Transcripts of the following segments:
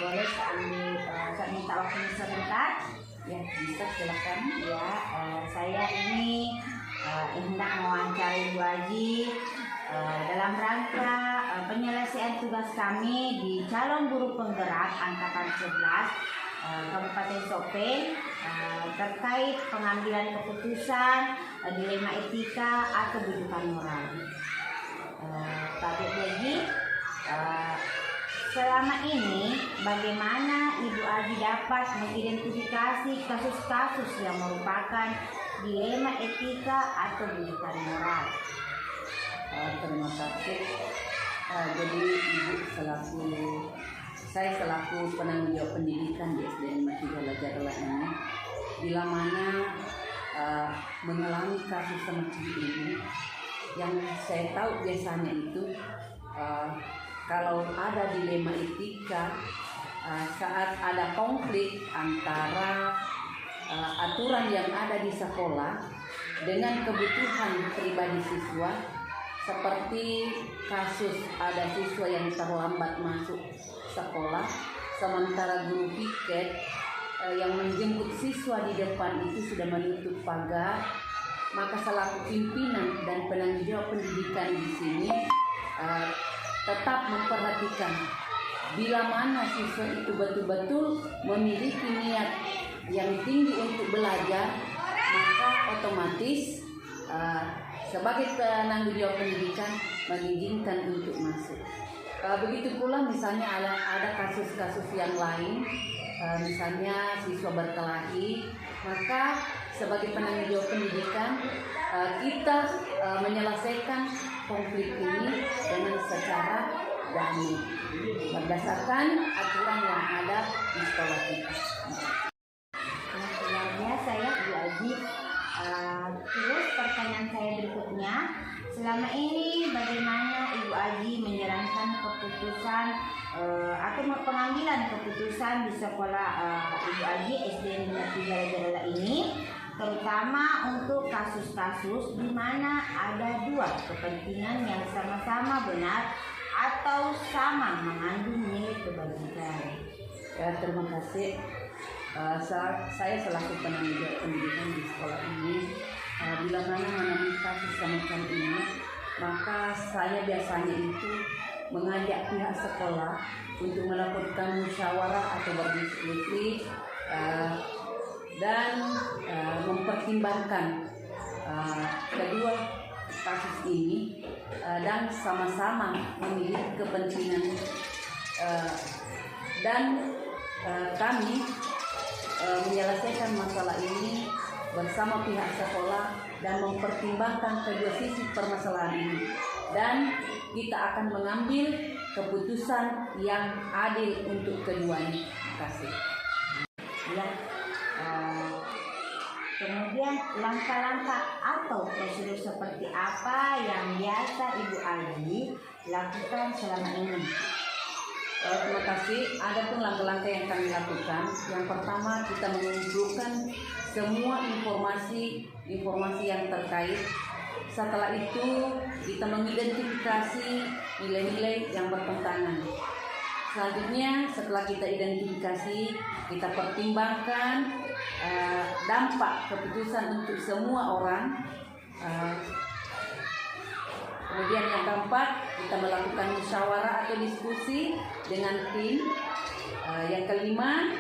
boleh saya minta waktunya sebentar? Ya, bisa silakan. Ya, saya ini hendak mewawancari Bu Aji dalam rangka penyelesaian tugas kami di calon guru penggerak angkatan 11 Kabupaten Sopeng terkait pengambilan keputusan dilema etika atau kebutuhan moral. Pak Begi, selama ini bagaimana Ibu Aji dapat mengidentifikasi kasus-kasus yang merupakan dilema etika atau kebutuhan moral? Terima kasih. Jadi saya selaku penanggung jawab pendidikan di SD 53 Lajadala ini, bila mana mengalami kasus semacam ini, yang saya tahu biasanya itu kalau ada dilema etika saat ada konflik antara aturan yang ada di sekolah dengan kebutuhan pribadi siswa. Seperti kasus ada siswa yang terlambat masuk sekolah, sementara guru piket yang menjemput siswa di depan itu sudah menutup pagar, maka selaku pimpinan dan penanggung jawab pendidikan di sini tetap memperhatikan bila mana siswa itu betul-betul memiliki niat yang tinggi untuk belajar, maka otomatis sebagai penanggung jawab pendidikan mengizinkan untuk masuk. Begitu pula misalnya ada kasus-kasus yang lain, misalnya siswa berkelahi, maka sebagai penanggung jawab pendidikan kita menyelesaikan konflik ini dengan secara damai berdasarkan aturan yang ada di sekolah kita. Sebenarnya saya Bu Aji. Terus pertanyaan saya berikutnya, selama ini bagaimana Ibu Aji menjalankan keputusan atau pengambilan keputusan di sekolah Ibu Aji SD 53 Lajadala ini, terutama untuk kasus-kasus di mana ada dua kepentingan yang sama-sama benar atau sama mengandung nilai kebajikan? Ya, terima kasih. Saya selaku penanggung jawab pendidikan di sekolah ini, bila mana mengalami kasus semacam ini, maka saya biasanya itu mengajak pihak sekolah untuk melakukan musyawarah atau berdiskusi dan mempertimbangkan kedua kasus ini dan sama-sama memiliki kepentingan dan kami menyelesaikan masalah ini bersama pihak sekolah dan mempertimbangkan kedua sisi permasalahan ini, dan kita akan mengambil keputusan yang adil untuk keduanya. Terima kasih. Ya, kemudian langkah-langkah atau prosedur seperti apa yang biasa Ibu Aji lakukan selama ini? Terima kasih. Ada pun langkah-langkah yang kami lakukan. Yang pertama, kita mengumpulkan semua informasi yang terkait. Setelah itu kita mengidentifikasi nilai-nilai yang bertentangan. Selanjutnya, setelah kita identifikasi, kita pertimbangkan dampak keputusan untuk semua orang. Kemudian yang keempat, kita melakukan musyawarah atau diskusi dengan tim. Yang kelima,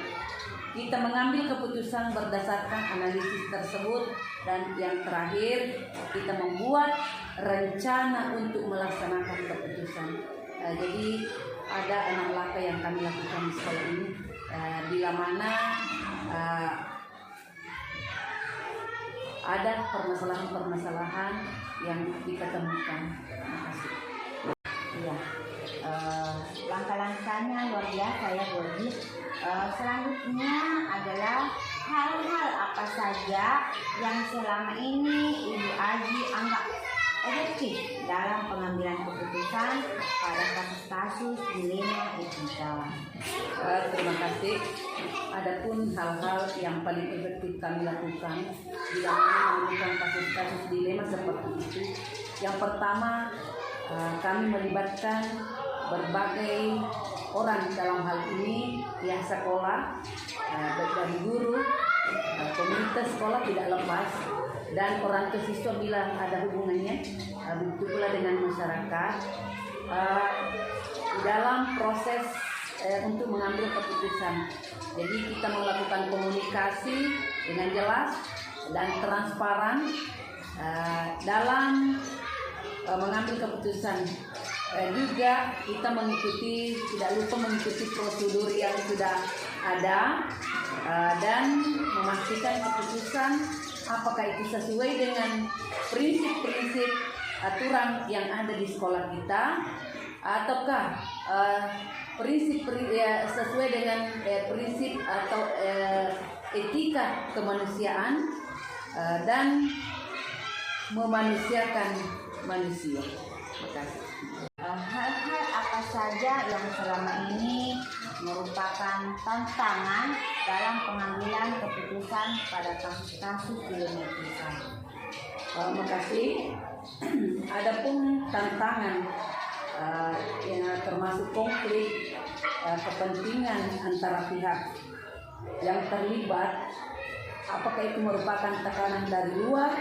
kita mengambil keputusan berdasarkan analisis tersebut. Dan yang terakhir, kita membuat rencana untuk melaksanakan keputusan. Jadi ada 6 langkah yang kami lakukan di sekolah ini. Bila mana ada permasalahan-permasalahan yang kita temukan. Terima kasih. Ya, langkah-langkahnya luar biasa ya Bu Aji. Selanjutnya adalah hal-hal apa saja yang selama ini Ibu Aji anggap efektif dalam pengambilan keputusan pada kasus-kasus dilema etika. Terima kasih. Adapun hal-hal yang paling efektif kami lakukan bila menemukan kasus-kasus dilema seperti itu, yang pertama kami melibatkan berbagai orang dalam hal ini pihak sekolah, baik dari guru, komunitas sekolah tidak lepas, dan orang tua siswa bila ada hubungannya, begitu pula dengan masyarakat dalam proses untuk mengambil keputusan. Jadi kita melakukan komunikasi dengan jelas dan transparan dalam mengambil keputusan. Juga kita tidak lupa mengikuti prosedur yang sudah ada dan memastikan keputusan apakah itu sesuai dengan prinsip-prinsip aturan yang ada di sekolah kita, ataukah sesuai dengan prinsip atau etika kemanusiaan dan memanusiakan manusia. Terima kasih. Hal-hal apa saja yang selama ini merupakan tantangan dalam pengambilan keputusan pada kasus-kasus dilematika? Terima kasih. Adapun tantangan yang termasuk konflik kepentingan antara pihak yang terlibat, apakah itu merupakan tekanan dari luar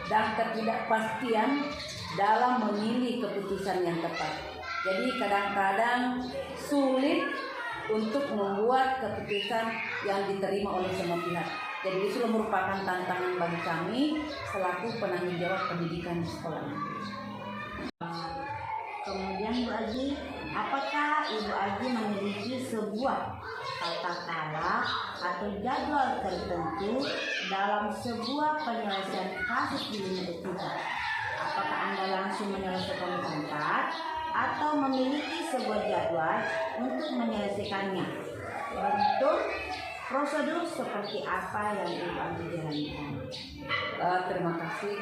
dan ketidakpastian dalam memilih keputusan yang tepat. Jadi kadang-kadang sulit untuk membuat keputusan yang diterima oleh semua pihak. Jadi itu merupakan tantangan bagi kami selaku penanggung jawab pendidikan di sekolah ini. Kemudian Bu Aji, apakah Ibu Aji memiliki sebuah tata cara atau jadwal tertentu dalam sebuah penyelesaian kasus dilematika? Apakah Anda langsung menyelesaikan di tempat atau memiliki sebuah jadwal untuk menyelesaikannya? Bentuk prosedur seperti apa yang Ibu Aji jalankan? Terima kasih.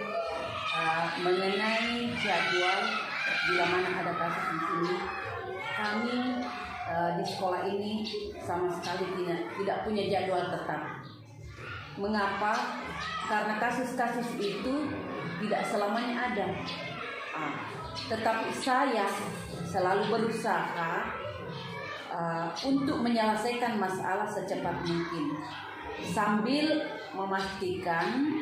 Mengenai jadwal, bila mana ada kasus di sini, kami di sekolah ini sama sekali tidak punya jadwal tetap. Mengapa? Karena kasus-kasus itu tidak selamanya ada. Tetapi saya selalu berusaha untuk menyelesaikan masalah secepat mungkin, sambil memastikan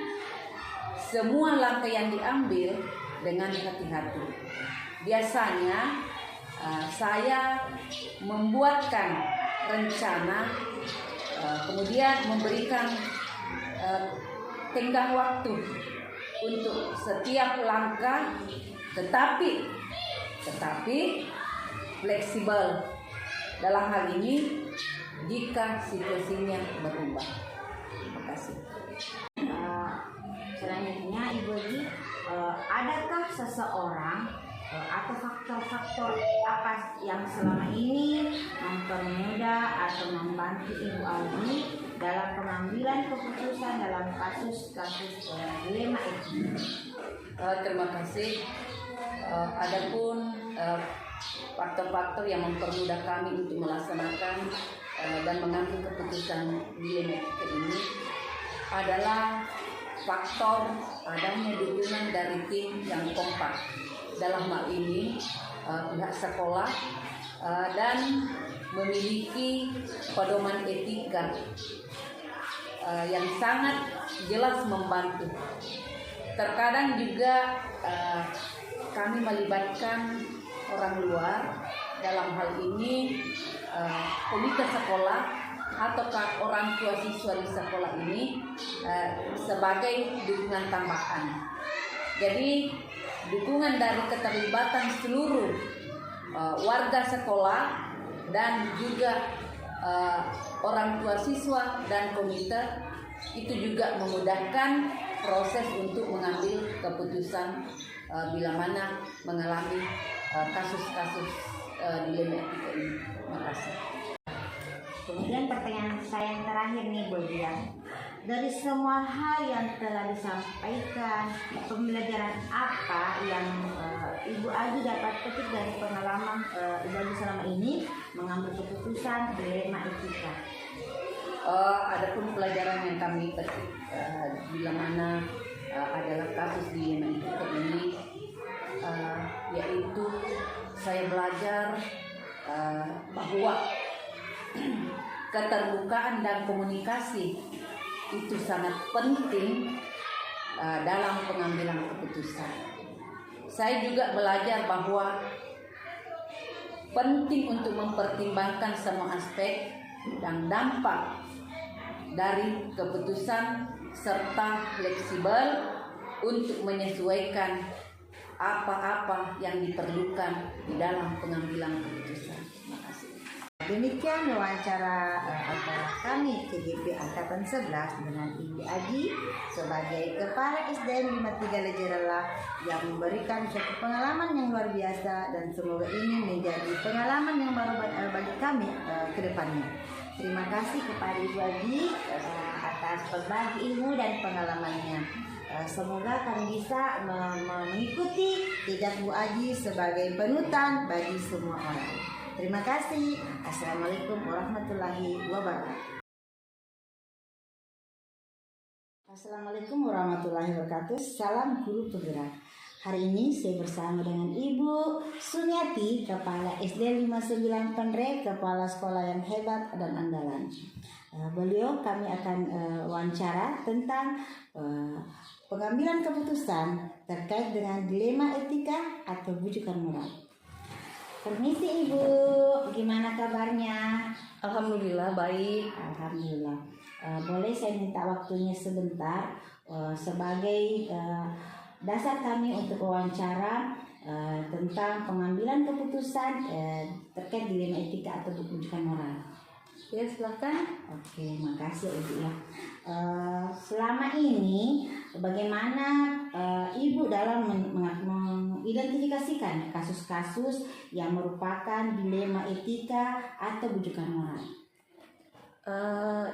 semua langkah yang diambil dengan hati-hati. Biasanya saya membuatkan rencana, kemudian memberikan tenggang waktu untuk setiap langkah, tetapi fleksibel dalam hal ini jika situasinya berubah. Terima kasih. Selanjutnya Ibu Aji, adakah seseorang atau faktor-faktor apa yang selama ini mempermudah atau membantu Ibu Aji dalam pengambilan keputusan dalam kasus-kasus dilema itu? Terima kasih. Adapun faktor-faktor yang mempermudah kami untuk melaksanakan dan mengambil keputusan dilema ini adalah faktor adanya dukungan dari tim yang kompak. Dalam hal ini pihak sekolah dan memiliki pedoman etika yang sangat jelas membantu. Terkadang juga kami melibatkan orang luar, dalam hal ini komite sekolah ataukah orang tua siswa di sekolah ini sebagai dukungan tambahan. Jadi dukungan dari keterlibatan seluruh warga sekolah dan juga orang tua siswa dan komite itu juga memudahkan proses untuk mengambil keputusan bila mana mengalami kasus-kasus dilema etika ini. Terima kasih. Kemudian pertanyaan saya yang terakhir nih Bu Dian, dari semua hal yang telah disampaikan, pembelajaran apa yang Ibu Aji dapat petik dari pengalaman Ibu Aji selama ini mengambil keputusan dilema etika? Adapun pelajaran yang kami petik bila mana adalah kasus dilema etika ini, yaitu saya belajar bahwa keterbukaan dan komunikasi itu sangat penting dalam pengambilan keputusan. Saya juga belajar bahwa penting untuk mempertimbangkan semua aspek dan dampak dari keputusan serta fleksibel untuk menyesuaikan apa-apa yang diperlukan di dalam pengambilan keputusan. Terima kasih. Demikian wawancara antara kami KGP Angkatan 11 dengan Ibu Aji sebagai Kepala SDN 53 Lejerala yang memberikan suatu pengalaman yang luar biasa, dan semoga ini menjadi pengalaman yang baru bagi kami ke depannya. Terima kasih kepada Ibu Aji atas berbagi ilmu dan pengalamannya. Semoga kami bisa mengikuti jejak Bu Aji sebagai panutan bagi semua orang. Terima kasih. Assalamualaikum warahmatullahi wabarakatuh. Assalamualaikum warahmatullahi wabarakatuh. Salam guru penggerak. Hari ini saya bersama dengan Ibu Sunyati, Kepala SD 59 Penre, Kepala Sekolah yang hebat dan andalan. Beliau kami akan wawancara tentang pengambilan keputusan terkait dengan dilema etika atau bujukan moral. Permisi Ibu, gimana kabarnya? Alhamdulillah baik. Alhamdulillah. Boleh saya minta waktunya sebentar sebagai dasar kami untuk wawancara tentang pengambilan keputusan terkait dilema etika atau bujukan moral. Ya, silakan. Oke, makasih Ibu ya. Selama ini bagaimana Ibu dalam mengidentifikasikan kasus-kasus yang merupakan dilema etika atau bujukan moral?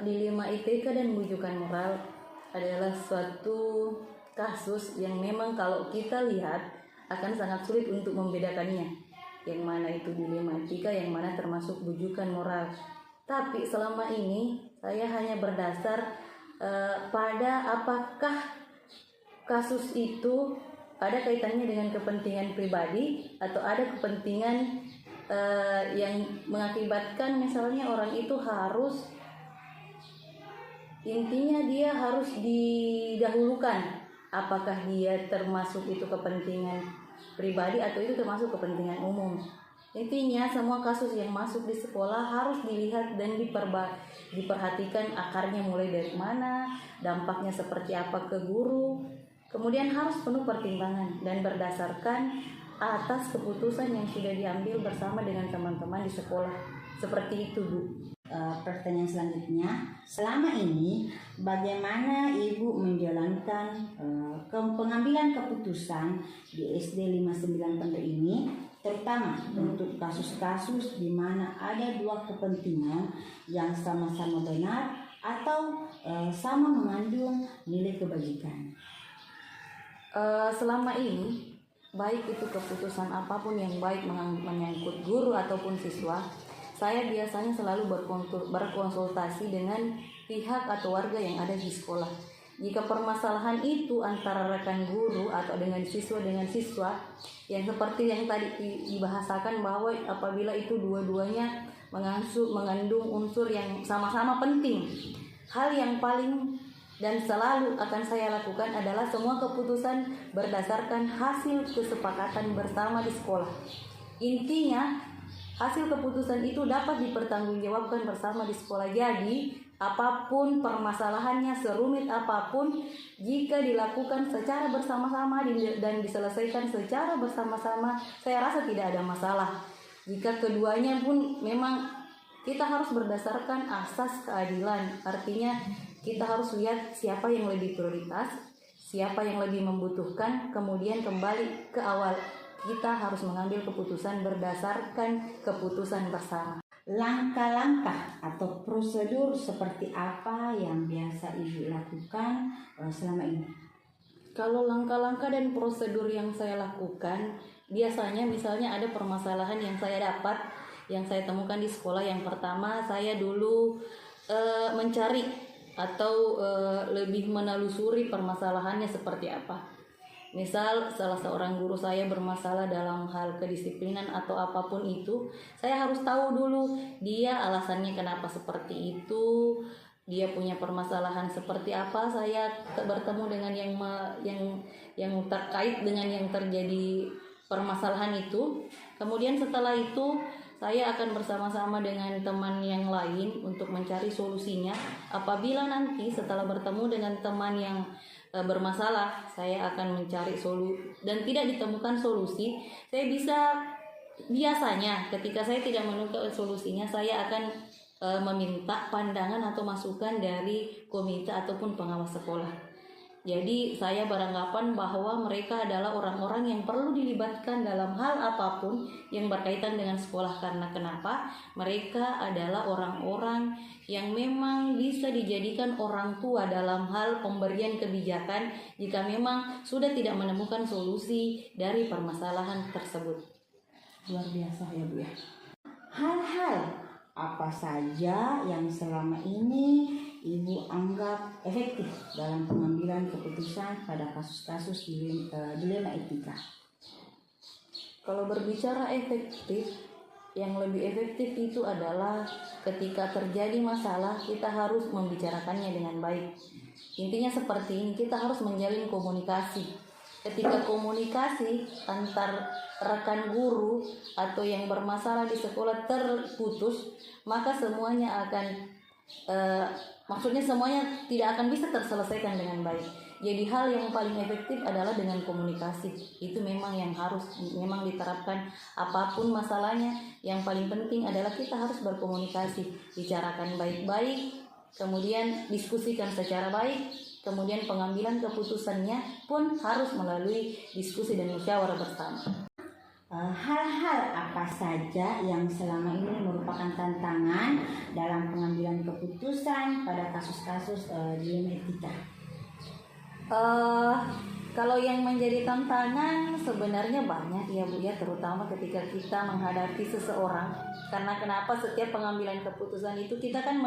Dilema etika dan bujukan moral adalah suatu kasus yang memang kalau kita lihat akan sangat sulit untuk membedakannya. Yang mana itu dilema etika, yang mana termasuk bujukan moral. Tapi selama ini saya hanya berdasar pada apakah kasus itu ada kaitannya dengan kepentingan pribadi atau ada kepentingan yang mengakibatkan misalnya orang itu harus, intinya dia harus didahulukan. Apakah dia termasuk itu kepentingan pribadi atau itu termasuk kepentingan umum. Intinya semua kasus yang masuk di sekolah harus dilihat dan diperhatikan akarnya mulai dari mana, dampaknya seperti apa ke guru. Kemudian harus penuh pertimbangan dan berdasarkan atas keputusan yang sudah diambil bersama dengan teman-teman di sekolah. Seperti itu, Bu. Pertanyaan selanjutnya, selama ini bagaimana Ibu menjalankan pengambilan keputusan di SD 59 Penre ini, terutama untuk kasus-kasus di mana ada dua kepentingan yang sama-sama benar atau sama mengandung nilai kebajikan? Selama ini, baik itu keputusan apapun yang baik menyangkut guru ataupun siswa, saya biasanya selalu berkonsultasi dengan pihak atau warga yang ada di sekolah. Jika permasalahan itu antara rekan guru atau dengan siswa, yang seperti yang tadi dibahasakan bahwa apabila itu dua-duanya mengandung unsur yang sama-sama penting, hal yang paling dan selalu akan saya lakukan adalah semua keputusan berdasarkan hasil kesepakatan bersama di sekolah. Intinya, hasil keputusan itu dapat dipertanggungjawabkan bersama di sekolah. Jadi, apapun permasalahannya, serumit apapun, jika dilakukan secara bersama-sama dan diselesaikan secara bersama-sama, saya rasa tidak ada masalah. Jika keduanya pun memang kita harus berdasarkan asas keadilan, artinya kita harus lihat siapa yang lebih prioritas, siapa yang lebih membutuhkan, kemudian kembali ke awal. Kita harus mengambil keputusan berdasarkan keputusan bersama. Langkah-langkah atau prosedur seperti apa yang biasa Ibu lakukan selama ini? Kalau langkah-langkah dan prosedur yang saya lakukan, biasanya misalnya ada permasalahan yang saya dapat, yang saya temukan di sekolah. Yang pertama, saya dulu mencari atau lebih menelusuri permasalahannya seperti apa. Misal salah seorang guru saya bermasalah dalam hal kedisiplinan atau apapun itu, saya harus tahu dulu dia alasannya kenapa seperti itu, dia punya permasalahan seperti apa. Saya bertemu dengan yang terkait dengan yang terjadi permasalahan itu. Kemudian setelah itu saya akan bersama-sama dengan teman yang lain untuk mencari solusinya. Apabila nanti setelah bertemu dengan teman yang bermasalah, saya akan mencari solusi dan tidak ditemukan solusi, saya biasanya ketika saya tidak menemukan solusinya, saya akan meminta pandangan atau masukan dari komite ataupun pengawas sekolah. Jadi saya beranggapan bahwa mereka adalah orang-orang yang perlu dilibatkan dalam hal apapun yang berkaitan dengan sekolah. Karena kenapa? Mereka adalah orang-orang yang memang bisa dijadikan orang tua dalam hal pemberian kebijakan jika memang sudah tidak menemukan solusi dari permasalahan tersebut. Luar biasa ya Bu ya. Hal-hal apa saja yang selama ini Ibu anggap efektif dalam pengambilan keputusan pada kasus-kasus dilema etika? Kalau berbicara efektif, yang lebih efektif itu adalah ketika terjadi masalah, kita harus membicarakannya dengan baik. Intinya seperti ini, kita harus menjalin komunikasi. Ketika komunikasi antar rekan guru atau yang bermasalah di sekolah terputus, maka semuanya akan maksudnya semuanya tidak akan bisa terselesaikan dengan baik. Jadi hal yang paling efektif adalah dengan komunikasi. Itu memang yang harus memang diterapkan apapun masalahnya. Yang paling penting adalah kita harus berkomunikasi, bicarakan baik-baik, kemudian diskusikan secara baik, kemudian pengambilan keputusannya pun harus melalui diskusi dan musyawarah bersama. Hal-hal apa saja yang selama ini merupakan tantangan dalam pengambilan keputusan pada kasus-kasus dilema etika? Kalau yang menjadi tantangan sebenarnya banyak ya Bu ya, terutama ketika kita menghadapi seseorang. Karena kenapa setiap pengambilan keputusan itu kita kan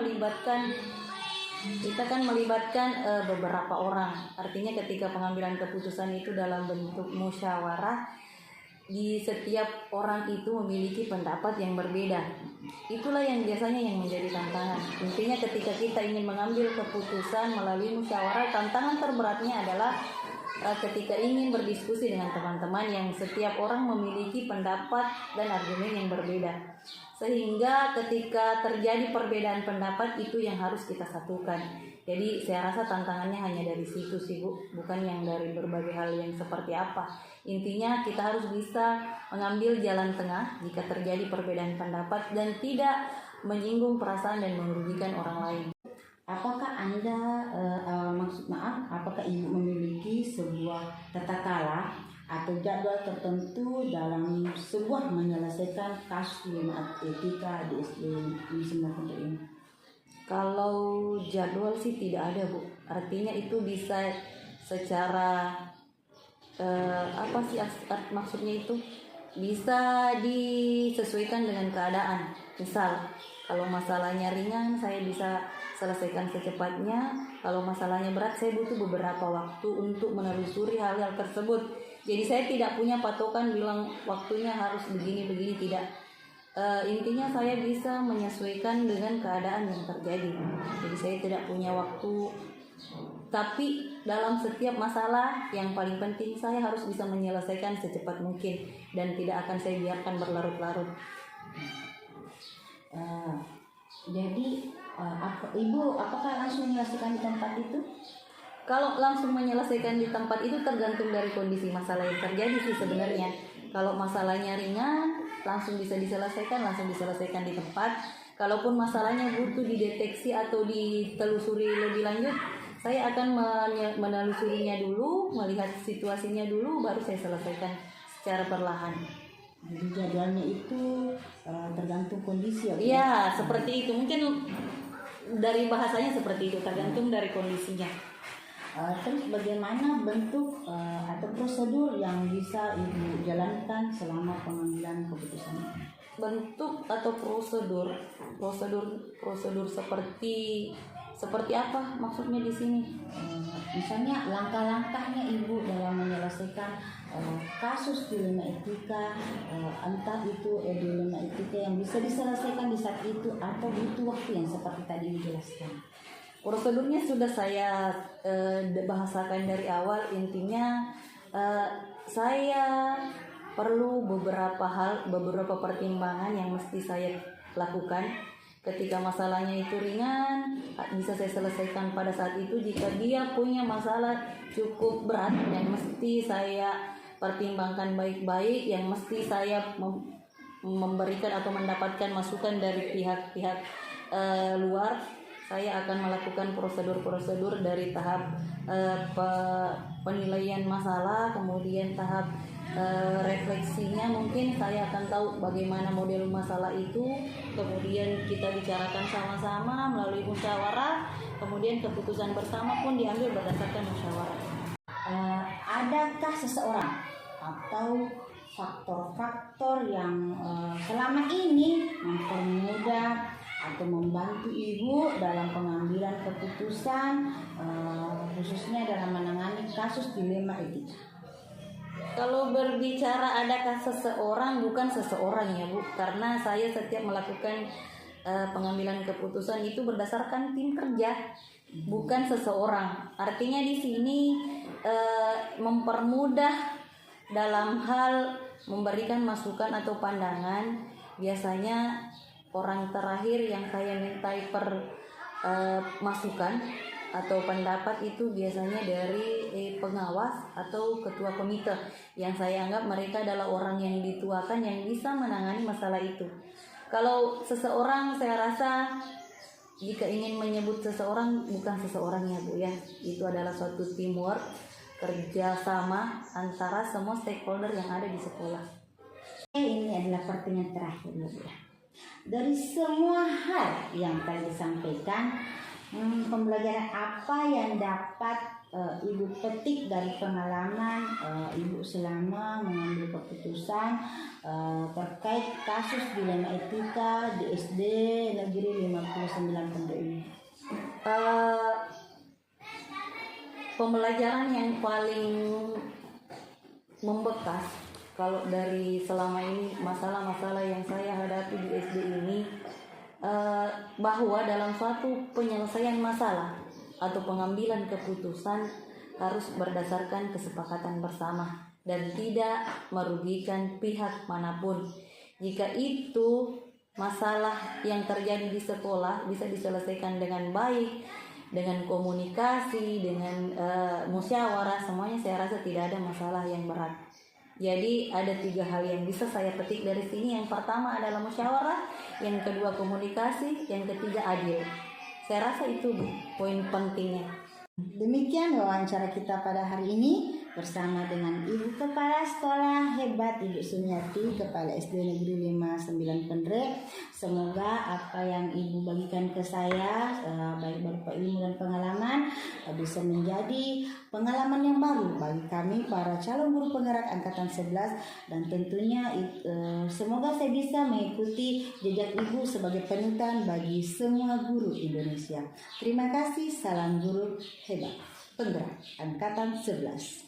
melibatkan beberapa orang. Artinya ketika pengambilan keputusan itu dalam bentuk musyawarah, di setiap orang itu memiliki pendapat yang berbeda. Itulah yang biasanya yang menjadi tantangan. Intinya ketika kita ingin mengambil keputusan melalui musyawarah, tantangan terberatnya adalah ketika ingin berdiskusi dengan teman-teman yang setiap orang memiliki pendapat dan argumen yang berbeda. Sehingga ketika terjadi perbedaan pendapat, itu yang harus kita satukan. Jadi saya rasa tantangannya hanya dari situ sih Bu, bukan yang dari berbagai hal yang seperti apa. Intinya kita harus bisa mengambil jalan tengah jika terjadi perbedaan pendapat dan tidak menyinggung perasaan dan merugikan orang lain. Apakah Anda, apakah Ibu memiliki sebuah tata cara atau jadwal tertentu dalam sebuah menyelesaikan kasus dilema etika di SD Negeri ini? Kalau jadwal sih tidak ada Bu. Artinya itu bisa secara maksudnya itu bisa disesuaikan dengan keadaan. Misal kalau masalahnya ringan, saya bisa selesaikan secepatnya. Kalau masalahnya berat, saya butuh beberapa waktu untuk menelusuri hal-hal tersebut. Jadi saya tidak punya patokan bilang waktunya harus begini-begini, tidak. Intinya saya bisa menyesuaikan dengan keadaan yang terjadi. Jadi saya tidak punya waktu. Tapi dalam setiap masalah yang paling penting saya harus bisa menyelesaikan secepat mungkin dan tidak akan saya biarkan berlarut-larut. Jadi Ibu apakah langsung menyelesaikan di tempat itu? Kalau langsung menyelesaikan di tempat itu tergantung dari kondisi masalah yang terjadi sih sebenarnya. Kalau masalahnya ringan, langsung bisa diselesaikan di tempat. Kalaupun masalahnya butuh dideteksi atau ditelusuri lebih lanjut, saya akan menelusurinya dulu, melihat situasinya dulu, baru saya selesaikan secara perlahan. Jadi jadwalnya itu tergantung kondisi ya? Iya, seperti itu. Mungkin dari bahasanya seperti itu, tergantung dari kondisinya. Terus bagaimana bentuk atau prosedur yang bisa Ibu jalankan selama pengambilan keputusan? Bentuk atau prosedur seperti Seperti apa maksudnya di sini? Misalnya langkah-langkahnya ibu dalam menyelesaikan kasus dilema etika, entah itu dilema etika yang bisa diselesaikan di saat itu atau butuh waktu yang seperti tadi dijelaskan. Prosedurnya sudah saya bahasakan dari awal. Intinya saya perlu beberapa pertimbangan yang mesti saya lakukan. Ketika masalahnya itu ringan, bisa saya selesaikan pada saat itu. Jika dia punya masalah cukup berat, yang mesti saya pertimbangkan baik-baik, yang mesti saya memberikan atau mendapatkan masukan dari pihak-pihak luar, saya akan melakukan prosedur-prosedur dari tahap penilaian masalah, kemudian tahap refleksinya. Mungkin saya akan tahu bagaimana model masalah itu, kemudian kita bicarakan sama-sama melalui musyawarah, kemudian keputusan bersama pun diambil berdasarkan musyawarah. Adakah seseorang atau faktor-faktor yang selama ini mempermudah atau membantu ibu dalam pengambilan keputusan, khususnya dalam menangani kasus dilema etika? Kalau berbicara adakah seseorang, bukan seseorang ya Bu, karena saya setiap melakukan pengambilan keputusan itu berdasarkan tim kerja, bukan seseorang. Artinya di sini mempermudah dalam hal memberikan masukan atau pandangan. Biasanya orang terakhir yang saya mintai masukan atau pendapat itu biasanya dari pengawas atau ketua komite, yang saya anggap mereka adalah orang yang dituakan yang bisa menangani masalah itu. Kalau seseorang, saya rasa jika ingin menyebut seseorang, bukan seseorang ya Bu ya, itu adalah suatu teamwork, kerjasama antara semua stakeholder yang ada di sekolah. Ini adalah pertanyaan terakhir ya Bu. Dari semua hal yang tadi disampaikan, pembelajaran apa yang dapat ibu petik dari pengalaman ibu selama mengambil keputusan terkait kasus dilema etika di SD Negeri 59 Pondok ini? Pembelajaran yang paling membekas kalau dari selama ini masalah-masalah yang saya hadapi di SD ini, bahwa dalam suatu penyelesaian masalah atau pengambilan keputusan harus berdasarkan kesepakatan bersama dan tidak merugikan pihak manapun. Jika itu masalah yang terjadi di sekolah bisa diselesaikan dengan baik, dengan komunikasi, dengan musyawarah, semuanya saya rasa tidak ada masalah yang berat. Jadi ada 3 hal yang bisa saya petik dari sini. Yang pertama adalah musyawarah, yang kedua komunikasi, yang ketiga adil. Saya rasa itu poin pentingnya. Demikian wawancara kita pada hari ini bersama dengan Ibu Kepala Sekolah Hebat Ibu Sumiati, Kepala SD Negeri 59 Pendrek. Semoga apa yang Ibu bagikan ke saya, baik berupa ilmu dan pengalaman, bisa menjadi pengalaman yang baru bagi kami para calon guru penggerak angkatan 11, dan tentunya semoga saya bisa mengikuti jejak Ibu sebagai panutan bagi semua guru Indonesia. Terima kasih, salam guru hebat penggerak angkatan 11.